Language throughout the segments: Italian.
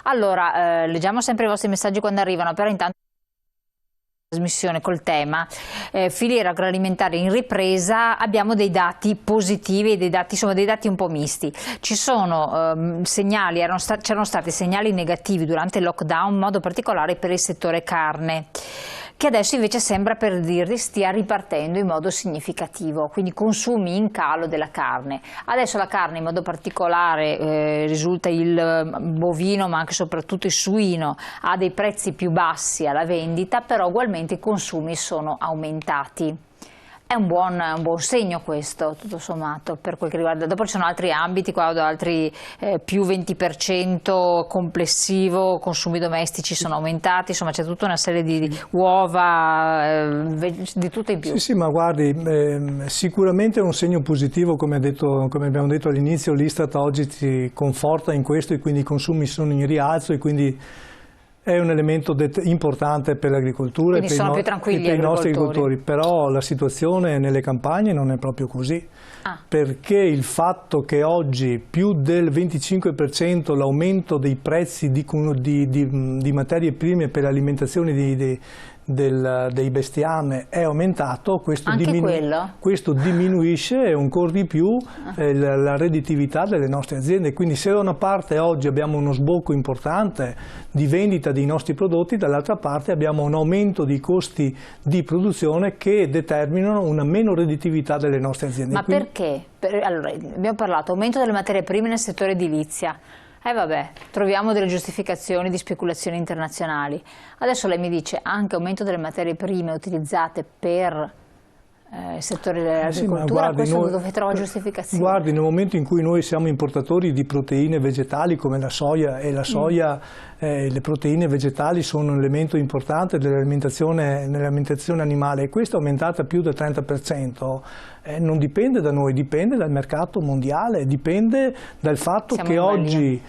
Allora, leggiamo sempre i vostri messaggi quando arrivano, però intanto trasmissione col tema filiera agroalimentare in ripresa abbiamo dei dati positivi e dei dati, insomma, dei dati un po' misti. Ci sono segnali, c'erano stati segnali negativi durante il lockdown, in modo particolare per il settore carne, che adesso invece sembra, per dirvi, stia ripartendo in modo significativo, quindi consumi in calo della carne. Adesso la carne, in modo particolare risulta il bovino, ma anche e soprattutto il suino, ha dei prezzi più bassi alla vendita, però ugualmente i consumi sono aumentati. È un buon segno questo, tutto sommato, per quel che riguarda. Dopo ci sono altri ambiti, qua ho altri più 20% complessivo, consumi domestici sono aumentati, insomma c'è tutta una serie di uova, di tutto in più. Sì, ma guardi, sicuramente è un segno positivo, come abbiamo detto all'inizio, l'Istat oggi ci conforta in questo e quindi i consumi sono in rialzo e quindi è un elemento importante per l'agricoltura e per i nostri agricoltori, però la situazione nelle campagne non è proprio così, perché il fatto che oggi più del 25% l'aumento dei prezzi di materie prime per l'alimentazione dei bestiame è aumentato, questo diminuisce ancora di più la redditività delle nostre aziende. Quindi se da una parte oggi abbiamo uno sbocco importante di vendita dei nostri prodotti, dall'altra parte abbiamo un aumento di costi di produzione che determinano una meno redditività delle nostre aziende. Ma perché? Allora, abbiamo parlato aumento delle materie prime nel settore edilizia. Vabbè, troviamo delle giustificazioni di speculazioni internazionali. Adesso lei mi dice anche aumento delle materie prime utilizzate per il settore dell'agricoltura, questo dove trova giustificazione? Guardi, nel momento in cui noi siamo importatori di proteine vegetali come la soia, e la soia, le proteine vegetali sono un elemento importante nell'alimentazione animale, e questa è aumentata più del 30%, non dipende da noi, dipende dal mercato mondiale, dipende dal fatto che oggi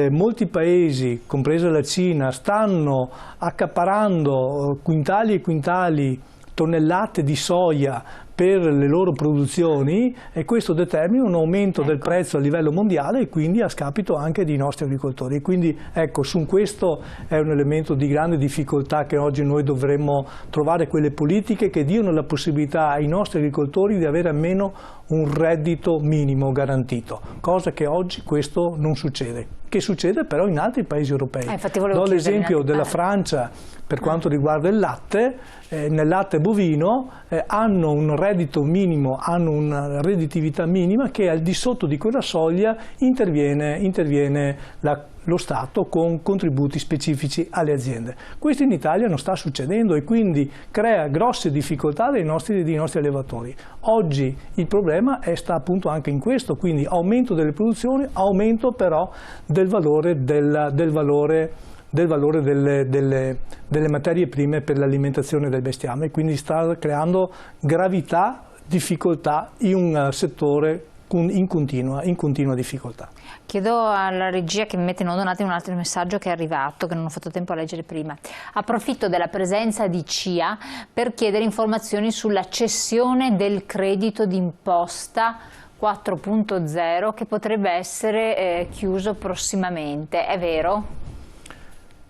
molti paesi, compresa la Cina, stanno accaparrando quintali e quintali, tonnellate di soia per le loro produzioni, e questo determina un aumento del prezzo a livello mondiale e quindi a scapito anche dei nostri agricoltori. E quindi ecco, su questo è un elemento di grande difficoltà, che oggi noi dovremmo trovare quelle politiche che diano la possibilità ai nostri agricoltori di avere almeno un reddito minimo garantito, cosa che oggi questo non succede, che succede però in altri paesi europei. Do l'esempio della Francia per quanto riguarda il latte. Nel latte bovino hanno un reddito minimo, hanno una redditività minima che al di sotto di quella soglia interviene lo Stato con contributi specifici alle aziende. Questo in Italia non sta succedendo e quindi crea grosse difficoltà dei nostri allevatori. Oggi il problema sta appunto anche in questo, quindi aumento delle produzioni, aumento però del valore delle materie prime per l'alimentazione del bestiame, quindi sta creando gravità, difficoltà in un settore in continua difficoltà. Chiedo alla regia che mi mette in onda un attimo un altro messaggio che è arrivato, che non ho fatto tempo a leggere prima. Approfitto della presenza di CIA per chiedere informazioni sulla cessione del credito d'imposta 4.0 che potrebbe essere chiuso prossimamente, è vero?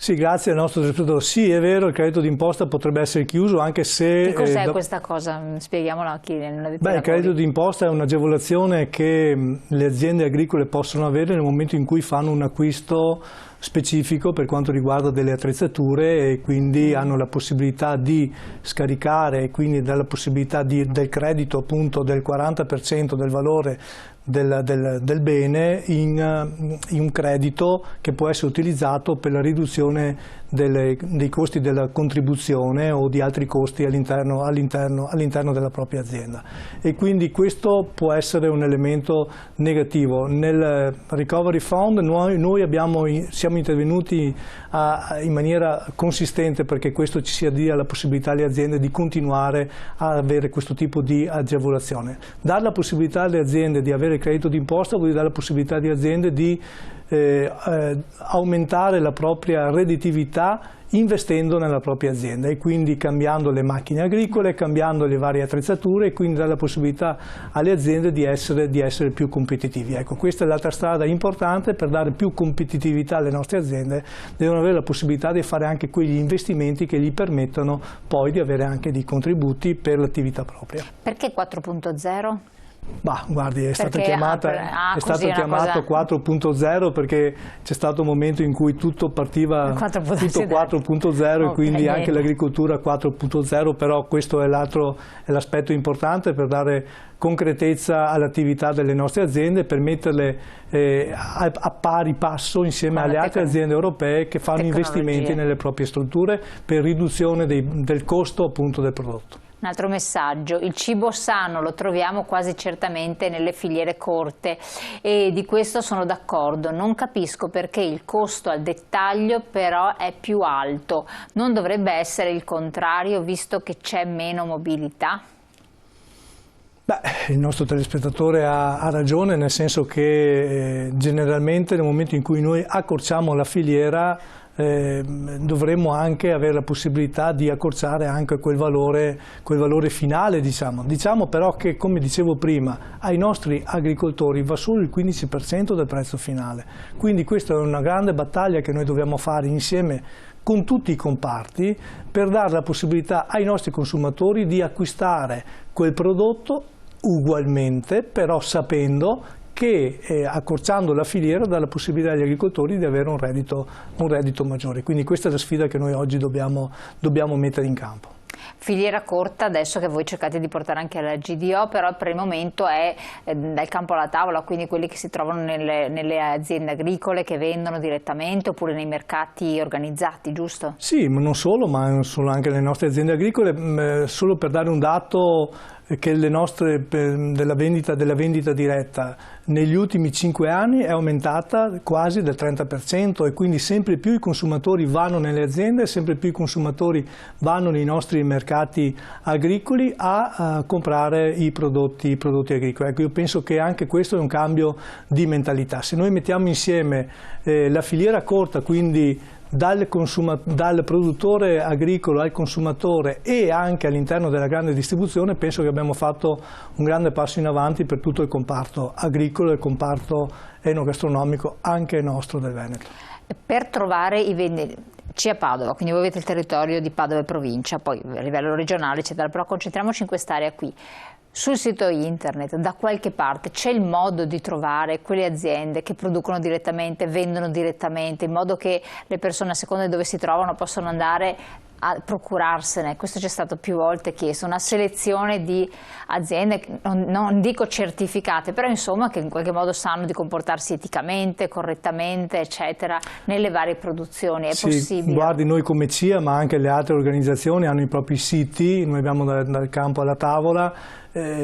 Sì, grazie al nostro telespettatore. Sì, è vero, il credito d'imposta potrebbe essere chiuso, anche se... Che cos'è questa cosa? Spieghiamolo a chi non avete. Il credito d'imposta è un'agevolazione che le aziende agricole possono avere nel momento in cui fanno un acquisto specifico per quanto riguarda delle attrezzature, e quindi hanno la possibilità di scaricare, e quindi dalla possibilità del credito appunto del 40% del valore del bene in un credito che può essere utilizzato per la riduzione dei costi della contribuzione o di altri costi all'interno della propria azienda, e quindi questo può essere un elemento negativo. Nel Recovery Fund noi siamo intervenuti in maniera consistente perché questo ci dia la possibilità alle aziende di continuare a avere questo tipo di agevolazione. Dare la possibilità alle aziende di avere credito d'imposta vuol dire dare la possibilità alle aziende di aumentare la propria redditività investendo nella propria azienda e quindi cambiando le macchine agricole, cambiando le varie attrezzature e quindi dare la possibilità alle aziende di essere più competitivi. Ecco, questa è l'altra strada importante per dare più competitività alle nostre aziende, devono avere la possibilità di fare anche quegli investimenti che gli permettono poi di avere anche dei contributi per l'attività propria. Perché 4.0? Bah, guardi, è stato chiamato 4.0 perché c'è stato un momento in cui tutto partiva tutto 4.0 e quindi anche l'agricoltura 4.0, però questo è l'aspetto importante per dare concretezza all'attività delle nostre aziende, per metterle a pari passo insieme alle altre aziende europee che fanno investimenti nelle proprie strutture per riduzione del costo appunto del prodotto. Un altro messaggio, il cibo sano lo troviamo quasi certamente nelle filiere corte e di questo sono d'accordo, non capisco perché il costo al dettaglio però è più alto, non dovrebbe essere il contrario visto che c'è meno mobilità? Beh, il nostro telespettatore ha ragione, nel senso che generalmente nel momento in cui noi accorciamo la filiera dovremmo anche avere la possibilità di accorciare anche quel valore finale, diciamo. Diciamo però che, come dicevo prima, ai nostri agricoltori va solo il 15% del prezzo finale, quindi questa è una grande battaglia che noi dobbiamo fare insieme con tutti i comparti per dare la possibilità ai nostri consumatori di acquistare quel prodotto ugualmente, però sapendo che accorciando la filiera dà la possibilità agli agricoltori di avere un reddito maggiore. Quindi questa è la sfida che noi oggi dobbiamo mettere in campo. Filiera corta adesso che voi cercate di portare anche alla GDO, però per il momento è dal campo alla tavola, quindi quelli che si trovano nelle aziende agricole che vendono direttamente oppure nei mercati organizzati, giusto? Sì, ma non solo anche le nostre aziende agricole, solo per dare un dato che della vendita diretta negli ultimi 5 anni è aumentata quasi del 30% e quindi sempre più i consumatori vanno nelle aziende, sempre più i consumatori vanno nei nostri mercati agricoli a comprare i prodotti agricoli. Ecco, io penso che anche questo è un cambio di mentalità. Se noi mettiamo insieme la filiera corta, quindi dal produttore agricolo al consumatore e anche all'interno della grande distribuzione, penso che abbiamo fatto un grande passo in avanti per tutto il comparto agricolo e il comparto enogastronomico anche nostro del Veneto. Per trovare i venditori, a Padova, quindi voi avete il territorio di Padova e provincia, poi a livello regionale eccetera, però concentriamoci in quest'area qui. Sul sito internet, da qualche parte, c'è il modo di trovare quelle aziende che producono direttamente, vendono direttamente, in modo che le persone a seconda di dove si trovano possono andare a procurarsene? Questo c'è stato più volte chiesto, una selezione di aziende, non dico certificate, però insomma che in qualche modo sanno di comportarsi eticamente, correttamente, eccetera, nelle varie produzioni. È possibile? Guardi, noi come CIA, ma anche le altre organizzazioni hanno i propri siti, noi abbiamo dal campo alla tavola,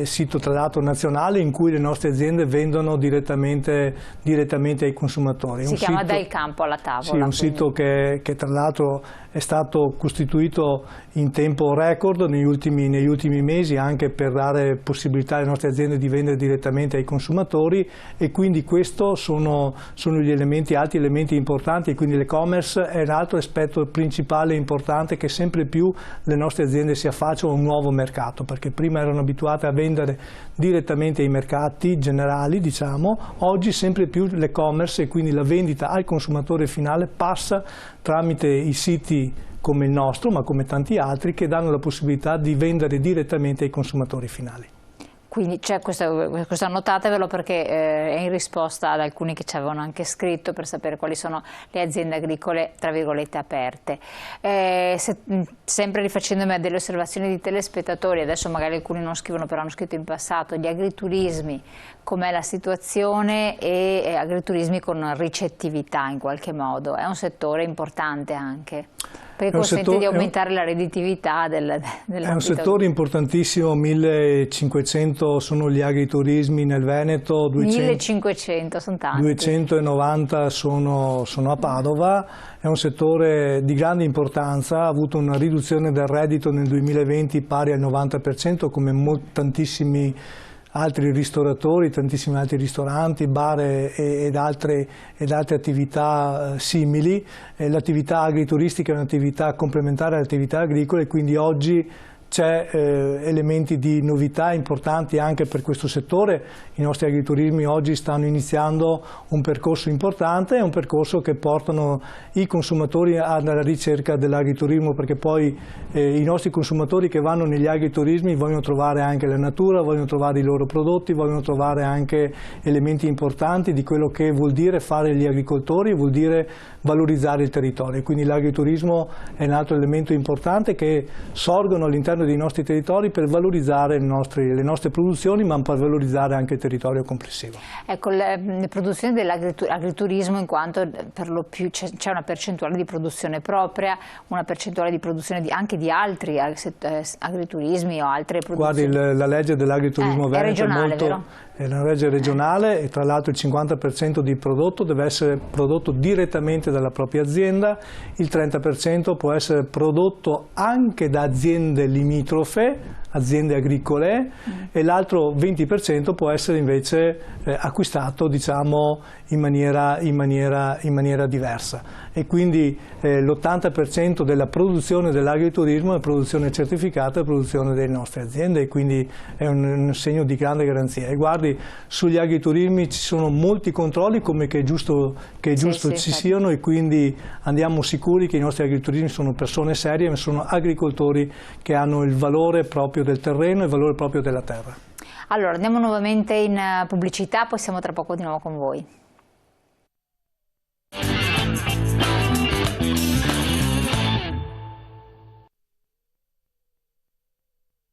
sito tra l'altro nazionale in cui le nostre aziende vendono direttamente ai consumatori. Si chiama Dal campo alla tavola. Sì, un sito che tra l'altro è stato costituito in tempo record negli ultimi mesi anche per dare possibilità alle nostre aziende di vendere direttamente ai consumatori e quindi questo sono gli altri elementi importanti e quindi l'e-commerce è l'altro aspetto principale e importante che sempre più le nostre aziende si affacciano a un nuovo mercato, perché prima erano abituate a vendere direttamente ai mercati generali, diciamo, oggi sempre più l'e-commerce e quindi la vendita al consumatore finale passa tramite i siti come il nostro, ma come tanti altri, che danno la possibilità di vendere direttamente ai consumatori finali. Quindi c'è questo annotatevelo perché è in risposta ad alcuni che ci avevano anche scritto per sapere quali sono le aziende agricole tra virgolette aperte. Sempre rifacendomi a delle osservazioni di telespettatori, adesso magari alcuni non scrivono però hanno scritto in passato, gli agriturismi, com'è la situazione e agriturismi con ricettività in qualche modo, è un settore importante anche. Perché consente di aumentare la redditività dell'ambito. È un settore importantissimo, 1500 sono gli agriturismi nel Veneto, 1500 sono tanti. 290 sono a Padova, è un settore di grande importanza, ha avuto una riduzione del reddito nel 2020 pari al 90% come tantissimi altri ristoratori, tantissimi altri ristoranti, bar ed altre attività simili. L'attività agrituristica è un'attività complementare alle attività agricole, quindi oggi c'è elementi di novità importanti anche per questo settore. I nostri agriturismi oggi stanno iniziando un percorso importante, un percorso che portano i consumatori alla ricerca dell'agriturismo, perché poi i nostri consumatori che vanno negli agriturismi vogliono trovare anche la natura, vogliono trovare i loro prodotti, vogliono trovare anche elementi importanti di quello che vuol dire fare gli agricoltori, vuol dire valorizzare il territorio. Quindi l'agriturismo è un altro elemento importante che sorgono all'interno dei nostri territori per valorizzare le nostre produzioni, ma per valorizzare anche il territorio complessivo. Ecco, le produzioni dell'agriturismo, in quanto per lo più c'è una percentuale di produzione propria, una percentuale di produzione anche di altri agriturismi o altre produzioni. Guardi, la legge dell'agriturismo veneto è regionale, è una legge regionale e tra l'altro il 50% di prodotto deve essere prodotto direttamente dalla propria azienda, il 30% può essere prodotto anche da aziende limitrofe, aziende agricole, e l'altro 20% può essere invece acquistato, diciamo, in maniera diversa. E quindi l'80% della produzione dell'agriturismo è produzione certificata, è produzione delle nostre aziende, e quindi è un segno di grande garanzia. E guardi, sugli agriturismi ci sono molti controlli, come che è giusto ci siano, e quindi andiamo sicuri che i nostri agriturismi sono persone serie, ma sono agricoltori che hanno il valore proprio del terreno e il valore proprio della terra. Allora, andiamo nuovamente in pubblicità, poi siamo tra poco di nuovo con voi.